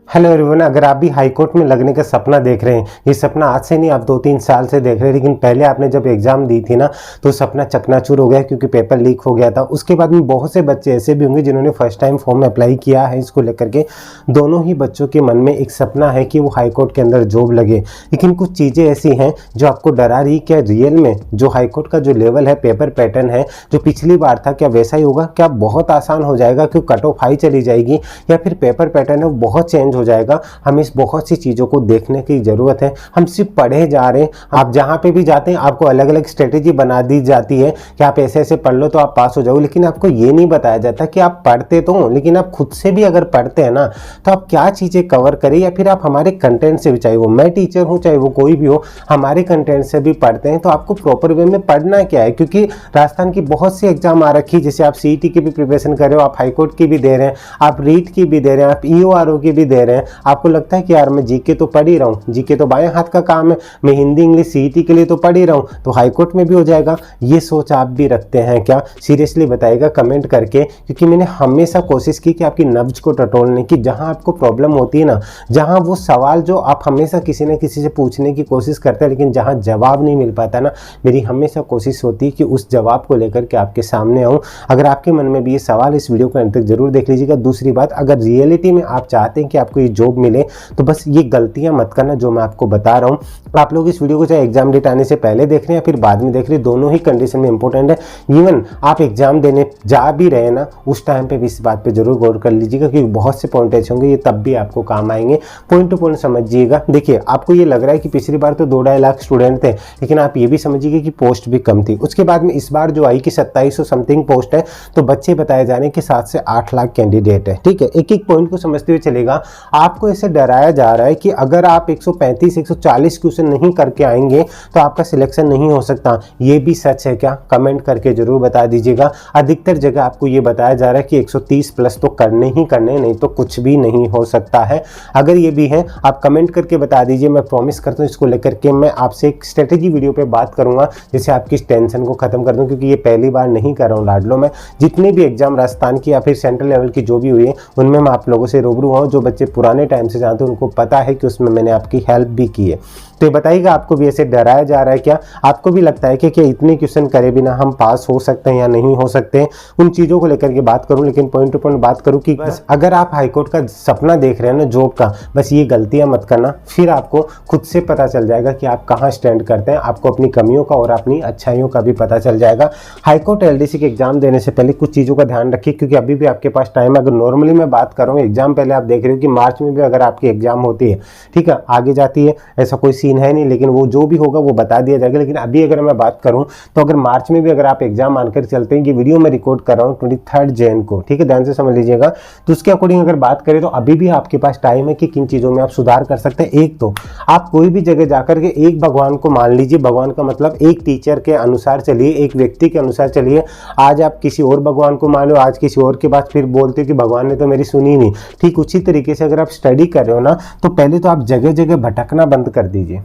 Hello everyone, अगर आप भी हाई कोर्ट में लगने का सपना देख रहे हैं, ये सपना आज से नहीं आप 2-3 साल से देख रहे हैं, लेकिन पहले आपने जब एग्जाम दी थी ना तो सपना चकनाचूर हो गया क्योंकि पेपर लीक हो गया था। उसके बाद में बहुत से बच्चे ऐसे भी होंगे जिन्होंने फर्स्ट टाइम फॉर्म अप्लाई किया है इसको लेकर के। दोनों ही बच्चों के मन में एक सपना है कि वो हाई कोर्ट के अंदर जॉब लगे, लेकिन कुछ चीज़ें ऐसी हैं जो आपको डरा रही। क्या रियल में जो हाई कोर्ट का जो लेवल है, पेपर पैटर्न है जो पिछली बार था, क्या वैसा ही होगा? क्या बहुत आसान हो जाएगा, क्यों कट ऑफ हाई चली जाएगी, या फिर पेपर पैटर्न है वो बहुत चेंज हो जाएगा? हमें इस बहुत सी चीज़ों को देखने की ज़रूरत है। हम सिर्फ पढ़े जा रहे हैं, आप जहाँ पे भी जाते हैं आपको अलग अलग स्ट्रेटेजी बना दी जाती है कि आप ऐसे ऐसे पढ़ लो तो आप पास हो जाओगे, लेकिन आपको ये नहीं बताया जाता कि आप पढ़ते तो हो, लेकिन आप खुद से भी अगर पढ़ते हैं ना तो आप क्या चीज़ें कवर करें, या फिर आप हमारे कंटेंट से भी, चाहे वो मैं टीचर हूँ चाहे वो कोई भी हो, हमारे कंटेंट से भी पढ़ते हैं तो आपको प्रॉपर वे में पढ़ना क्या है। क्योंकि राजस्थान की बहुत सी एग्जाम आ रखी है, जैसे आप सीईटी की भी प्रिपरेशन कर रहे हो, आप हाईकोर्ट की भी दे रहे हैं, आप रीट की भी दे रहे हैं, आप ईओआरओ की भी दे रहे हैं। आपको लगता है कि यार मैं जीके तो पढ़ ही रहा हूँ, जीके तो बाएं हाथ का काम है, मैं हिंदी इंग्लिश सीईटी के लिए तो पढ़ ही रहा हूँ, तो हाईकोर्ट में भी हो जाएगा। ये सोच आप भी रखते हैं क्या? सीरियसली बताइएगा कमेंट करके, क्योंकि मैंने हमेशा कोशिश की कि आपकी नब्ज को टटोलने की। जहाँ आपको प्रॉब्लम होती है ना, जहाँ वो सवाल जो आप हमेशा किसी न किसी से पूछने की कोशिश करते हैं लेकिन जहाँ जवाब नहीं मिल पाता ना, मेरी हमेशा कोशिश होती है कि उस जवाब को लेकर के आपके सामने आऊँ। अगर आपके मन में भी ये सवाल, इस वीडियो को अंत तक जरूर देख लीजिएगा। दूसरी बात, अगर रियलिटी में आप चाहते हैं कि आपको ये जॉब मिले तो बस ये गलतियां मत करना जो मैं आपको बता रहा हूं। आप लोग इस वीडियो को चाहे एग्जाम डेट आने से पहले देख रहे हैं या फिर बाद में देख रहे हैं, दोनों ही कंडीशन में इंपॉर्टेंट है। इवन आप एग्जाम देने जा भी रहे ना, उस टाइम पे भी इस बात पे जरूर गौर कर लीजिएगा क्योंकि बहुत से पॉइंट ऐसे होंगे ये तब भी आपको काम आएंगे। पॉइंट टू पॉइंट समझिएगा। देखिए, आपको ये लग रहा है कि पिछली बार तो 2-2.5 लाख स्टूडेंट थे, लेकिन आप ये भी समझिए कि पोस्ट भी कम थी। उसके बाद में इस बार जो आई कि 2700 समथिंग पोस्ट है, तो बच्चे बताए जा रहे हैं कि 7 से 8 लाख कैंडिडेट है। ठीक है, एक एक पॉइंट को समझते हुए चलेगा। आपको ऐसे डराया जा रहा है कि अगर आप 135-140 क्वेश्चन नहीं करके आएंगे तो आपका सिलेक्शन नहीं हो सकता। ये भी सच है क्या? कमेंट करके जरूर बता दीजिएगा। अधिकतर जगह आपको ये बताया जा रहा है कि 130 प्लस तो करने ही करने, नहीं तो कुछ भी नहीं हो सकता है। अगर ये भी है, आप कमेंट करके बता दीजिए। मैं प्रॉमिस करता हूँ इसको लेकर के मैं आपसे एक स्ट्रेटेजी वीडियो पे बात करूंगा जिससे आपकी टेंशन को खत्म कर दूं, क्योंकि ये पहली बार नहीं कर रहा हूँ लाडलो में। जितने भी एग्जाम राजस्थान की या फिर सेंट्रल लेवल की जो भी हुई है उनमें मैं आप लोगों से रूबरू हूँ। जो बच्चे पुराने टाइम से जानते हैं उनको पता है कि उसमें मैंने आपकी हेल्प भी की है। तो ये बताइएगा, आपको भी ऐसे डराया जा रहा है क्या? आपको भी लगता है कि क्या इतने क्वेश्चन करे बिना हम पास हो सकते हैं या नहीं हो सकते हैं? उन चीज़ों को लेकर के बात करूं, लेकिन पॉइंट टू पॉइंट बात करूं कि बस अगर आप हाईकोर्ट का सपना देख रहे हैं ना जॉब का, बस ये गलतियां मत करना। फिर आपको खुद से पता चल जाएगा कि आप कहाँ स्टैंड करते हैं। आपको अपनी कमियों का और अपनी अच्छाइयों का भी पता चल जाएगा। हाईकोर्ट एलडीसी के एग्जाम देने से पहले कुछ चीज़ों का ध्यान रखिए, क्योंकि अभी भी आपके पास टाइम है। अगर नॉर्मली मैं बात कर रहा हूँ एग्जाम पहले, आप देख रहे हो कि मार्च में भी अगर आपकी एग्जाम होती है, ठीक है, आगे जाती है, ऐसा कोई सीन है नहीं, लेकिन वो जो भी होगा वो बता दिया जाएगा। लेकिन अभी अगर मैं बात करूं तो अगर मार्च में भी अगर आप एग्जाम मानकर चलते हैं कि वीडियो में रिकॉर्ड कर रहा हूं 23 जैन को, ठीक है, ध्यान से समझ लीजिएगा, तो उसके अकॉर्डिंग अगर बात करें तो अभी भी आपके पास टाइम है कि किन चीजों में आप सुधार कर सकते हैं। एक तो आप कोई भी जगह जाकर के एक भगवान को मान लीजिए। भगवान का मतलब एक टीचर के अनुसार चलिए, एक व्यक्ति के अनुसार चलिए। आज आप किसी और भगवान को मान लो, आज किसी और के बाद फिर बोलते हो कि भगवान ने तो मेरी सुनी नहीं। ठीक उसी तरीके से अगर आप स्टडी कर रहे हो ना, तो पहले तो आप जगह जगह भटकना बंद कर दीजिए,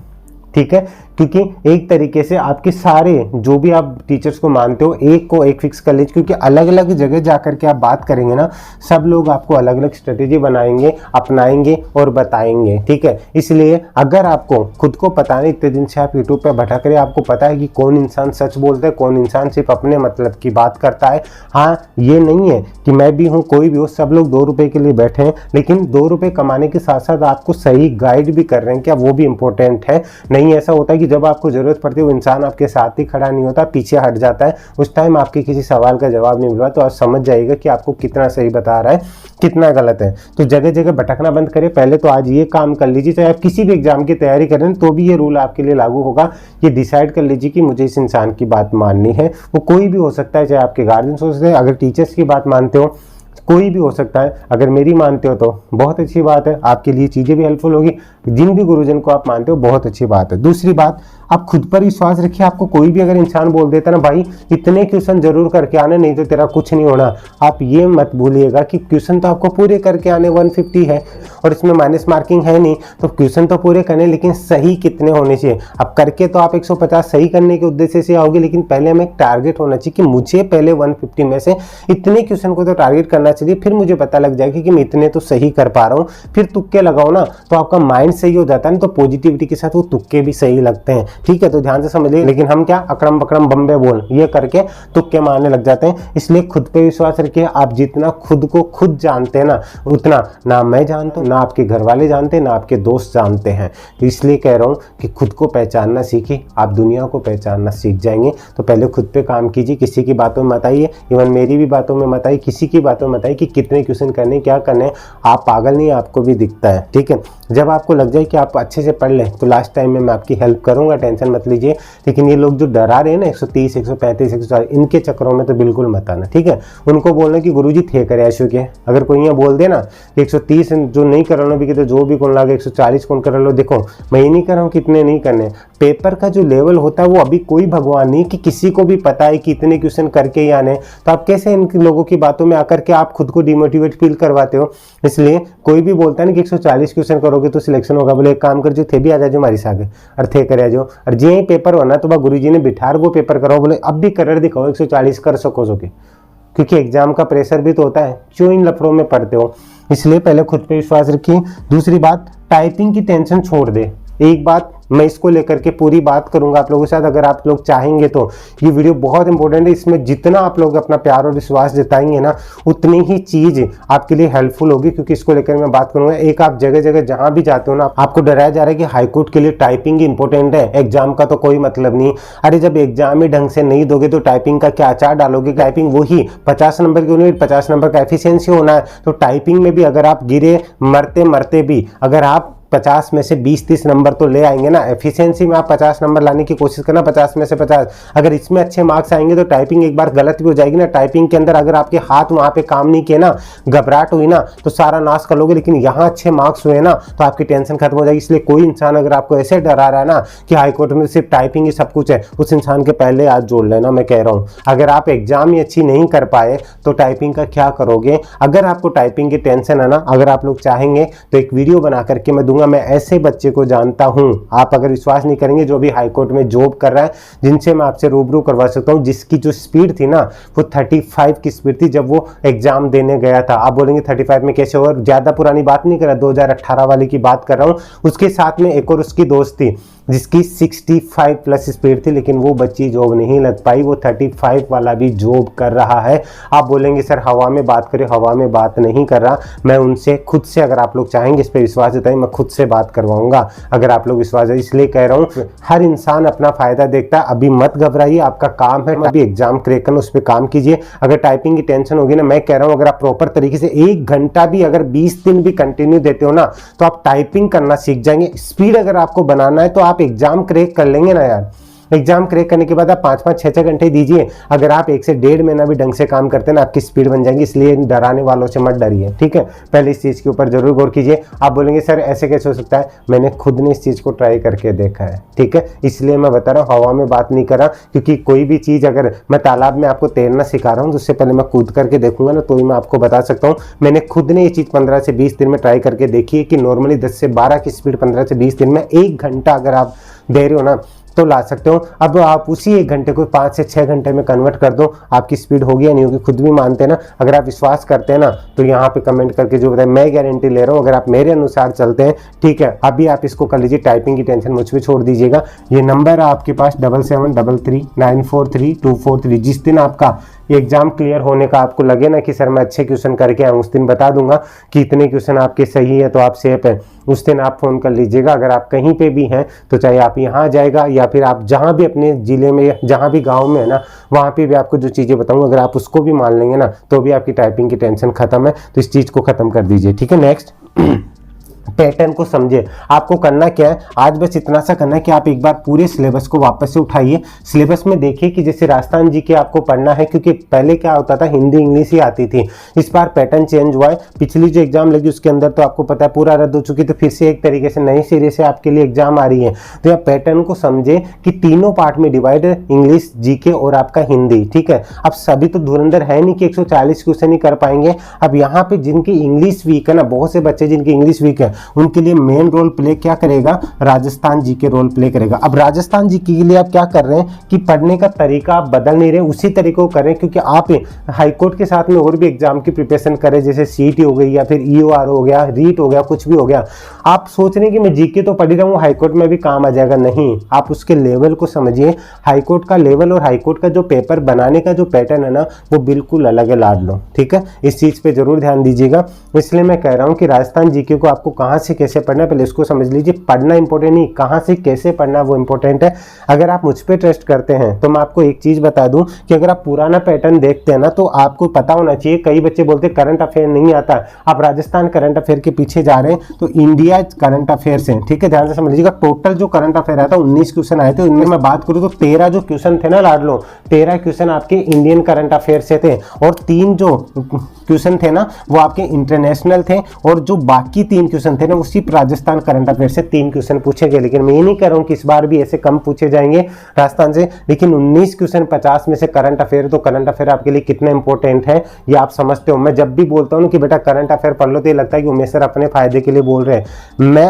ठीक है, क्योंकि एक तरीके से आपके सारे जो भी आप टीचर्स को मानते हो, एक को एक फिक्स कर लीजिए, क्योंकि अलग अलग जगह जाकर के आप बात करेंगे ना, सब लोग आपको अलग अलग स्ट्रेटेजी बनाएंगे, अपनाएंगे और बताएंगे, ठीक है। इसलिए अगर आपको खुद को पता नहीं, इतने दिन से आप यूट्यूब पे भटक रहे हैं, आपको पता है कि कौन इंसान सच बोलता है, कौन इंसान सिर्फ अपने मतलब की बात करता है। हाँ, ये नहीं है कि मैं भी हूँ, कोई भी हो, सब लोग 2 रुपए के लिए बैठे हैं, लेकिन 2 रुपए कमाने के साथ साथ आपको सही गाइड भी कर रहे हैं क्या, वो भी इंपॉर्टेंट है। नहीं ऐसा होता है कि जब आपको जरूरत पड़ती है वो इंसान आपके साथ ही खड़ा नहीं होता, पीछे हट जाता है, उस टाइम आपके किसी सवाल का जवाब नहीं मिला, तो आप समझ जाइएगा कि आपको कितना सही बता रहा है, कितना गलत है। तो जगह जगह भटकना बंद करें। पहले तो आज ये काम कर लीजिए, चाहे आप किसी भी एग्जाम की तैयारी करें तो भी ये रूल आपके लिए लागू होगा। ये डिसाइड कर लीजिए कि मुझे इस इंसान की बात माननी है। वो कोई भी हो सकता है, चाहे आपके गार्जियन हो सकते हैं, अगर टीचर्स की बात मानते हो कोई भी हो सकता है, अगर मेरी मानते हो तो बहुत अच्छी बात है, आपके लिए चीज़ें भी हेल्पफुल होगी। जिन भी गुरुजन को आप मानते हो बहुत अच्छी बात है। दूसरी बात, आप खुद पर विश्वास रखिए। आपको कोई भी अगर इंसान बोल देता ना, भाई इतने क्वेश्चन जरूर करके आने, नहीं तो तेरा कुछ नहीं होना, आप ये मत भूलिएगा कि क्वेश्चन तो आपको पूरे करके आने 150 है और इसमें माइनस मार्किंग है नहीं, तो क्वेश्चन तो पूरे करने, लेकिन सही कितने होने चाहिए। अब करके तो आप 150 सही करने के उद्देश्य से आओगे, लेकिन पहले हमें एक टारगेट होना चाहिए कि मुझे पहले 150 में से इतने क्वेश्चन को तो टारगेट करना करना चाहिए, फिर मुझे पता लग जाएगा कि मैं इतने तो सही कर पा रहा हूँ। फिर तुक्के लगाओ ना तो आपका माइंड सही हो जाता है ना, तो पॉजिटिविटी के साथ वो तुक्के भी सही लगते हैं। ठीक है, तो ध्यान से समझिए। लेकिन हम क्या अकड़म बकड़म बम्बे बोल ये करके तुक्के मारने लग जाते हैं। इसलिए खुद पे विश्वास रखिए। आप जितना खुद को खुद जानते हैं ना, उतना ना मैं जानता हूँ, ना आपके घर वाले जानते, ना आपके दोस्त जानते हैं। तो इसलिए कह रहा हूँ कि खुद को पहचानना सीखिए, आप दुनिया को पहचानना सीख जाएंगे। तो पहले खुद पे काम कीजिए, किसी की बातों में मत आइए, इवन मेरी भी बातों में मत आइए, किसी की बातों में मत आइए कि कितने क्वेश्चन करने क्या करने। आप पागल नहीं, आपको भी दिखता है। ठीक है, जब आपको लग जाए कि आप अच्छे से पढ़ लें तो लास्ट टाइम में मैं आपकी हेल्प करूंगा, टेंशन मत लीजिए। लेकिन ये लोग जो डरा रहे हैं ना 130, 135, 140, इनके चक्करों में तो बिल्कुल मत आना। ठीक है, उनको बोलना कि गुरुजी थे करे ऐशो के। अगर कोई यहाँ बोल दे ना 130 जो नहीं कर रहा भी कहते जो भी कौन लागे 140 कौन कर लो, देखो मैं ये नहीं कर रहा हूँ कितने नहीं करने। पेपर का जो लेवल होता है वो अभी कोई भगवान नहीं कि किसी को भी पता है कि इतने क्वेश्चन करके ही आने। तो आप कैसे इन लोगों की बातों में आकर के आप खुद को डिमोटिवेट फील करवाते हो। इसलिए कोई भी बोलता है ना कि 140 क्वेश्चन करोगे तो सिलेक्शन होगा, बोले एक काम कर जो थे भी आ जाओ हमारी सागे और थे करे जाओ, और जे पेपर होना तो गुरुजी ने बिठार वो पेपर कराओ, बोले अब भी कलर दिखाओ 140 कर सको क्योंकि एग्जाम का प्रेशर भी तो होता है। क्यों इन लफड़ों में पढ़ते हो। इसलिए पहले खुद पे विश्वास रखिए। दूसरी बात, टाइपिंग की टेंशन छोड़ दे। एक बात मैं इसको लेकर के पूरी बात करूंगा आप लोगों के साथ, अगर आप लोग चाहेंगे तो। ये वीडियो बहुत इंपॉर्टेंट है, इसमें जितना आप लोग अपना प्यार और विश्वास जताएंगे ना उतनी ही चीज आपके लिए हेल्पफुल होगी, क्योंकि इसको लेकर मैं बात करूंगा। एक आप जगह जगह जहां भी जाते हो ना, आपको डराया जा रहा है कि हाईकोर्ट के लिए टाइपिंग इंपॉर्टेंट है, एग्जाम का तो कोई मतलब नहीं। अरे जब एग्जाम ही ढंग से नहीं दोगे तो टाइपिंग का क्या आचार डालोगे। टाइपिंग वही 50 नंबर की 50 नंबर का एफिशिएंसी होना है। तो टाइपिंग में भी अगर आप गिरे मरते मरते भी अगर आप 50 में से 20-30 नंबर तो ले आएंगे ना। एफिशिएंसी में आप 50 नंबर लाने की कोशिश करना, 50 में से 50। अगर इसमें अच्छे मार्क्स आएंगे तो टाइपिंग एक बार गलत भी हो जाएगी ना, टाइपिंग के अंदर अगर आपके हाथ वहां पे काम नहीं किए ना, घबराहट हुई ना तो सारा नाश कर लोगे। लेकिन यहाँ अच्छे मार्क्स हुए ना तो आपकी टेंशन खत्म हो जाएगी। इसलिए कोई इंसान अगर आपको ऐसे डरा रहा है ना कि हाईकोर्ट में सिर्फ टाइपिंग ही सब कुछ है, उस इंसान के पहले आज जोड़ लेना। मैं कह रहा हूँ अगर आप एग्जाम ही अच्छी नहीं कर पाए तो टाइपिंग का क्या करोगे। अगर आपको टाइपिंग की टेंशन है ना, अगर आप लोग चाहेंगे तो एक वीडियो बना करके मैं दूंगा। मैं ऐसे बच्चे को जानता हूं, आप अगर विश्वास नहीं करेंगे, जो भी हाईकोर्ट में जॉब कर रहा है, जिनसे मैं आपसे रूबरू करवा सकता हूं, जिसकी जो स्पीड थी ना वो 35 की स्पीड थी जब वो एग्जाम देने गया था। आप बोलेंगे 35 में कैसे होगा, ज्यादा पुरानी बात नहीं कर रहा, 2018 वाले की बात कर रहा हूं। उसके साथ में एक और उसकी दोस्त थी जिसकी 65 प्लस स्पीड थी, लेकिन वो बच्ची जॉब नहीं लग पाई, वो 35 वाला भी जॉब कर रहा है। आप बोलेंगे सर हवा में बात करें, हवा में बात नहीं कर रहा मैं उनसे खुद से, अगर आप लोग चाहेंगे इस पर विश्वास जताएं, मैं खुद से बात करवाऊंगा अगर आप लोग विश्वास है। इसलिए कह रहा हूं हर इंसान अपना फायदा देखता है। अभी मत घबराइए, आपका काम है अभी एग्जाम क्रैक करना, उस पर काम कीजिए। अगर टाइपिंग की टेंशन होगी ना, मैं कह रहा हूं अगर आप प्रॉपर तरीके से 1 घंटा भी अगर 20 दिन भी कंटिन्यू देते हो ना तो आप टाइपिंग करना सीख जाएंगे। स्पीड अगर आपको बनाना है तो आप एग्जाम क्रैक कर लेंगे ना यार। एग्जाम क्रैक करने के बाद आप 5-5, 6-6 घंटे दीजिए। अगर आप 1 से 1.5 महीना भी ढंग से काम करते हैं ना, आपकी स्पीड बन जाएगी। इसलिए डराने वालों से मत डरिए, ठीक है। पहले इस चीज के ऊपर जरूर गौर कीजिए। आप बोलेंगे सर ऐसे कैसे हो सकता है, मैंने खुद ने इस चीज को ट्राई करके देखा है, ठीक है। इसलिए मैं बता रहा हूँ, हवा में बात नहीं कर रहा, क्योंकि कोई भी चीज अगर मैं तालाब में आपको तैरना सिखा रहा हूँ तो उससे पहले मैं कूद करके देखूंगा ना, तो ही मैं आपको बता सकता हूँ। मैंने खुद ने ये चीज 15 से 20 दिन में ट्राई करके देखी है कि नॉर्मली 10 से 12 की स्पीड 15 से 20 दिन में 1 घंटा अगर आप दे रहे हो ना तो ला सकते हो। अब आप उसी 1 घंटे को 5 से 6 घंटे में कन्वर्ट कर दो, आपकी स्पीड होगी या नहीं होगी खुद भी मानते हैं ना। अगर आप विश्वास करते हैं ना तो यहाँ पे कमेंट करके जो बताए, मैं गारंटी ले रहा हूँ अगर आप मेरे अनुसार चलते हैं, ठीक है। अभी आप इसको कर लीजिए, टाइपिंग की टेंशन मुझ पर छोड़ दीजिएगा। ये नंबर है आपके पास 7733943243। जिस दिन आपका एग्जाम क्लियर होने का आपको लगे ना कि सर मैं अच्छे क्वेश्चन करके आया हूं, उस दिन बता दूंगा कि इतने क्वेश्चन आपके सही है तो आप सेफ है। उस दिन आप फोन कर लीजिएगा। अगर आप कहीं पे भी हैं तो चाहे आप यहाँ जाएगा या फिर आप जहाँ भी अपने जिले में या जहाँ भी गांव में है ना, वहाँ पे भी आपको जो चीज़ें बताऊंगा अगर आप उसको भी मान लेंगे ना तो भी आपकी टाइपिंग की टेंशन खत्म है। तो इस चीज़ को खत्म कर दीजिए, ठीक है। नेक्स्ट पैटर्न को समझे। आपको करना क्या है, आज बस इतना सा करना है कि आप एक बार पूरे सिलेबस को वापस से उठाइए। सिलेबस में देखिए कि जैसे राजस्थान जी के आपको पढ़ना है, क्योंकि पहले क्या होता था हिंदी इंग्लिश ही आती थी, इस बार पैटर्न चेंज हुआ है। पिछली जो एग्जाम लगी उसके अंदर तो आपको पता है पूरा रद्द हो चुकी, तो फिर से एक तरीके से नई सिरे से आपके लिए एग्जाम आ रही है। तो आप पैटर्न को समझे कि तीनों पार्ट में डिवाइड है, इंग्लिश, जीके और आपका हिंदी, ठीक है। अब सभी तो धुरंधर है नहीं कि 140 क्वेश्चन ही कर पाएंगे। अब यहाँ पे जिनकी इंग्लिश वीक है ना, बहुत से बच्चे जिनकी इंग्लिश वीक है उनके लिए मेन रोल प्ले क्या करेगा, राजस्थान जीके रोल प्ले करेगा। अब राजस्थान जीके के लिए आप क्या कर रहे हैं कि पढ़ने का तरीका आप बदल नहीं रहे, उसी तरीके को करें, क्योंकि आप हाईकोर्ट के साथ में और भी एग्जाम की प्रिपरेशन करें, जैसे सीईटी हो गई या फिर ईओआर हो गया, रीट हो गया, कुछ भी हो गया। आप सोच रहे हैं कि मैं जीके तो पढ़ ही रहा हूँ, हाईकोर्ट में भी काम आ जाएगा, नहीं, आप उसके लेवल को समझिए। हाईकोर्ट का लेवल और हाईकोर्ट का जो पेपर बनाने का जो पैटर्न है ना, वो बिल्कुल अलग है लाडलो, ठीक है, इस चीज पे जरूर ध्यान दीजिएगा। इसलिए मैं कह रहा हूँ कि राजस्थान जीके को आपको कहाँ से कैसे पढ़ना है, पहले इसको समझ लीजिए। पढ़ना इंपॉर्टेंट नहीं, कहाँ से कैसे पढ़ना वो इंपॉर्टेंट है। अगर आप मुझ पर ट्रस्ट करते हैं तो मैं आपको एक चीज बता दूं कि अगर आप पुराना पैटर्न देखते हैं ना, तो आपको पता होना चाहिए। कई बच्चे बोलते हैं करंट अफेयर नहीं आता, आप राजस्थान करंट अफेयर के पीछे जा रहे हैं, तो इंडिया करंट अफेयर से, ठीक है, ध्यान से समझ लीजिएगा। टोटल जो करंट अफेयर आया था 19 क्वेश्चन आए थे, उनमें मैं बात करूं तो 13 जो क्वेश्चन थे ना लाडलो, 13 क्वेश्चन आपके इंडियन करंट अफेयर से थे, और 3 जो क्वेश्चन थे ना वो आपके इंटरनेशनल थे, और जो बाकी 3 क्वेश्चन थे ना उसी राजस्थान करंट अफेयर से 3 क्वेश्चन पूछे गए। लेकिन मैं ये नहीं कह रहा हूँ कि इस बार भी ऐसे कम पूछे जाएंगे राजस्थान से, लेकिन 19 क्वेश्चन 50 में से करंट अफेयर, तो करंट अफेयर आपके लिए कितना इंपॉर्टेंट है ये आप समझते हो। मैं जब भी बोलता हूँ कि बेटा करंट अफेयर पढ़ लो, तो ये लगता है कि उमेश सर अपने फायदे के लिए बोल रहे हैं। मैं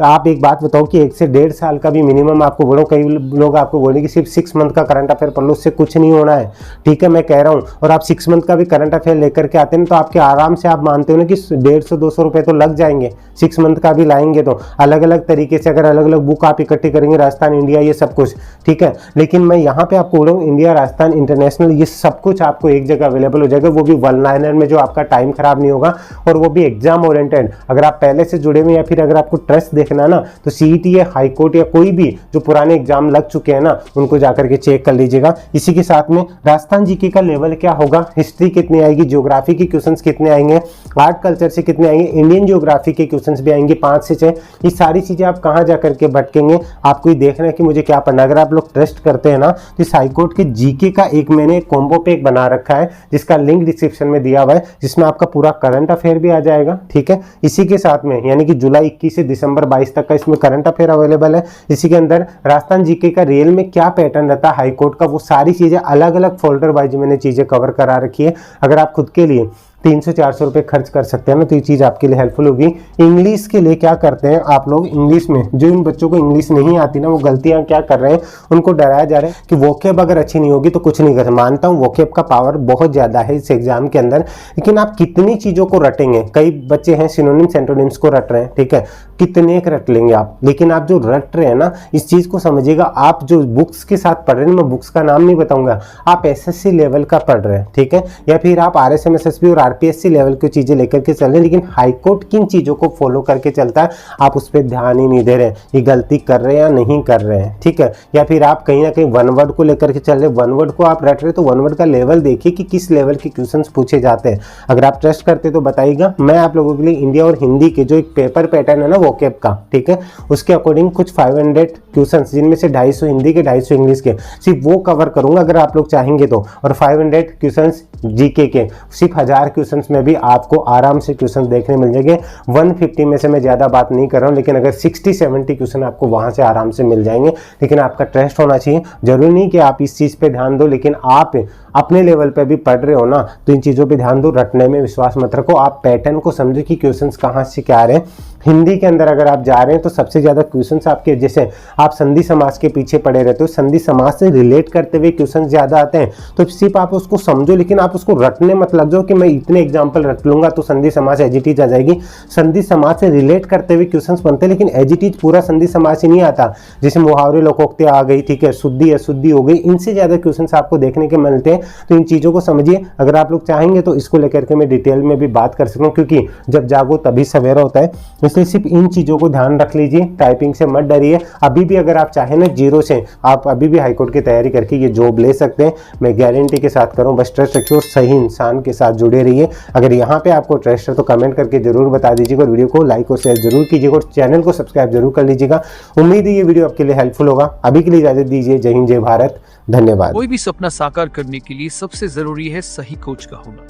आप एक बात बताओ कि 1 से 1.5 साल का भी मिनिमम आपको बोलो, कई लोग आपको बोले कि सिर्फ 6 मंथ का करंट अफेयर पढ़ लो, उससे कुछ नहीं होना है, ठीक है, मैं कह रहा हूँ। और आप 6 मंथ का भी करंट अफेयर लेकर के आते हैं तो आपके आराम से आप मानते हो ना कि 150-200 रुपए तो लग जाएंगे, 6 मंथ का भी लाएंगे तो अलग अलग तरीके से, अगर अलग अलग बुक आप इकट्ठी करेंगे, राजस्थान इंडिया ये सब कुछ, ठीक है। लेकिन मैं यहाँ पे आपको बोल रहा हूँ इंडिया राजस्थान इंटरनेशनल ये सब कुछ आपको एक जगह अवेलेबल हो जाएगा, वो भी वन लाइनर में, जो आपका टाइम खराब नहीं होगा, और वो भी एग्जाम ओरिएंटेड। अगर आप पहले से जुड़े हुए या फिर अगर आपको ट्रस्ट देखना ना, तो सीईटी या हाईकोर्ट या कोई भी जो पुराने एग्जाम लग चुके हैं ना, उनको जाकर के चेक कर लीजिएगा। इसी के साथ में राजस्थान जीके का लेवल क्या होगा, हिस्ट्री कितनी आएगी, ज्योग्राफी के क्वेश्चंस कितने आएंगे, आर्ट कल्चर से कितने आएंगे, इंडियन ज्योग्राफी के क्वेश्चंस भी आएंगे 5 से 6। ये सारी चीजें आप कहाँ जाकर के भटकेंगे, आपको ही देखना है कि मुझे क्या पढ़ना। अगर आप लोग ट्रस्ट करते हैं ना, तो इस हाईकोर्ट के जीके का एक मैंने कॉम्बो पैक बना रखा है, जिसका लिंक डिस्क्रिप्शन में दिया हुआ है, जिसमें आपका पूरा करंट अफेयर भी आ जाएगा, ठीक है। इसी के साथ में यानी कि जुलाई 21 से दिसंबर 22 तक का इसमें करंट अफेयर अवेलेबल है। इसी के अंदर राजस्थान जीके का रियल में क्या पैटर्न रहता है हाईकोर्ट का, वो सारी चीजें अलग अलग फोल्डर वाइज मैंने चीजें कवर करा रखी है। अगर आप खुद के लिए 300-400 रुपए खर्च कर सकते हैं ना, तो ये चीज़ आपके लिए हेल्पफुल होगी। इंग्लिश के लिए क्या करते हैं आप लोग, इंग्लिश में जो इन बच्चों को इंग्लिश नहीं आती ना, वो गलतियां क्या कर रहे हैं, उनको डराया जा रहा है कि वोकेब अगर अच्छी नहीं होगी तो कुछ नहीं कर सकते। मानता हूँ वोकेब का पावर बहुत ज़्यादा है इस एग्जाम के अंदर, लेकिन आप कितनी चीज़ों को रटेंगे। कई बच्चे हैं सिनोनिम्स एंटोनिम्स को रट रहे हैं, ठीक है, कितने एक रट लेंगे आप, लेकिन आप जो रट रहे हैं ना, इस चीज़ को समझिएगा। आप जो बुक्स के साथ पढ़ रहे हैं, मैं बुक्स का नाम नहीं बताऊंगा, आप एसएससी लेवल का पढ़ रहे हैं, ठीक है, या फिर आप आरएसएमएसएसबी और आरपीएससी लेवल की चीजें लेकर के चल रहे हैं, लेकिन हाईकोर्ट किन चीजों को फॉलो करके चलता है आप उस पर ध्यान ही नहीं दे रहे हैं, ये गलती कर रहे हैं या नहीं कर रहे हैं, ठीक है। या फिर आप कहीं ना कहीं वन वर्ड को लेकर के चल रहे हैं, वन वर्ड को आप रट रहे, तो वन वर्ड का लेवल देखिए कि किस लेवल के क्वेश्चंस पूछे जाते हैं। अगर आप ट्रस्ट करते तो बताइएगा। मैं आप लोगों के लिए इंडिया और हिंदी के जो एक पेपर पैटर्न है ना वोकेब का, ठीक है, उसके अकॉर्डिंग कुछ 500 क्वेश्चन, जिनमें से 250 हिंदी के, 250 इंग्लिश के, सिर्फ वो कवर करूंगा अगर आप लोग चाहेंगे तो। और 500 क्वेश्चन जीके के, सिर्फ 1000 क्वेश्चन में भी आपको आराम से क्वेश्चन देखने मिल जाएंगे। 150 में से मैं ज्यादा बात नहीं कर रहा हूं, लेकिन अगर 60-70 क्वेश्चन आपको वहां से आराम से मिल जाएंगे। लेकिन आपका ट्रस्ट होना चाहिए। जरूरी नहीं कि आप इस चीज पे ध्यान दो, लेकिन आप अपने लेवल पे भी पढ़ रहे हो ना, तो इन चीजों पे ध्यान दो। रटने में विश्वास मत रखो, आप पैटर्न को समझो कि क्वेश्चंस कहाँ से क्या आ रहे हैं। हिंदी के अंदर अगर आप जा रहे हैं तो सबसे ज्यादा क्वेश्चंस आपके, जैसे आप संधि समास के पीछे पड़े रहते हो, संधि समास से रिलेट करते हुए क्वेश्चन ज्यादा आते हैं, तो सिर्फ आप उसको समझो, लेकिन आप उसको रटने मत लग जाओ कि मैं इतने एग्जाम्पल रट लूंगा तो संधि समास एजिटीज आ जाएगी। संधि समास से रिलेट करते हुए क्वेश्चन बनते हैं, लेकिन एजिटीज पूरा संधि समास ही नहीं आता। जैसे मुहावरे लोकोक्ति आ गई, ठीक है, शुद्धि अशुद्धि हो गई, इनसे ज्यादा क्वेश्चन आपको देखने के मिलते हैं। तो इन चीजों को समझिए। अगर आप लोग चाहेंगे तो इसको लेकर के मैं डिटेल में भी बात कर सकता हूँ, क्योंकि जब जागो तभी सवेरा होता है। इसलिए सिर्फ इन चीजों को ध्यान रख लीजिए। टाइपिंग से मत डरिए। अभी भी अगर आप चाहें ना, जीरो से आप अभी भी हाईकोर्ट की तैयारी करके ये जॉब ले सकते हैं, मैं गारंटी के साथ करूँ। बस ट्रस्ट रखिए और सही इंसान के साथ जुड़े रहिए। अगर यहाँ पे आपको ट्रस्ट है तो कमेंट करके जरूर बता दीजिएगा, और वीडियो को लाइक और शेयर जरूर कीजिएगा, और चैनल को सब्सक्राइब जरूर कर लीजिएगा। उम्मीद है ये वीडियो आपके लिए हेल्पफुल होगा। अभी के लिए इजाजत दीजिए। जय हिंद, जय भारत, धन्यवाद। कोई भी सपना साकार करने के लिए सबसे जरूरी है सही कोच का होना।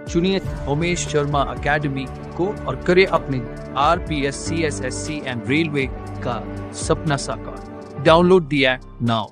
चुनिए उमेश शर्मा एकेडमी को और करे अपने RPS CSSC एंड रेलवे का सपना साकार। Download the app now.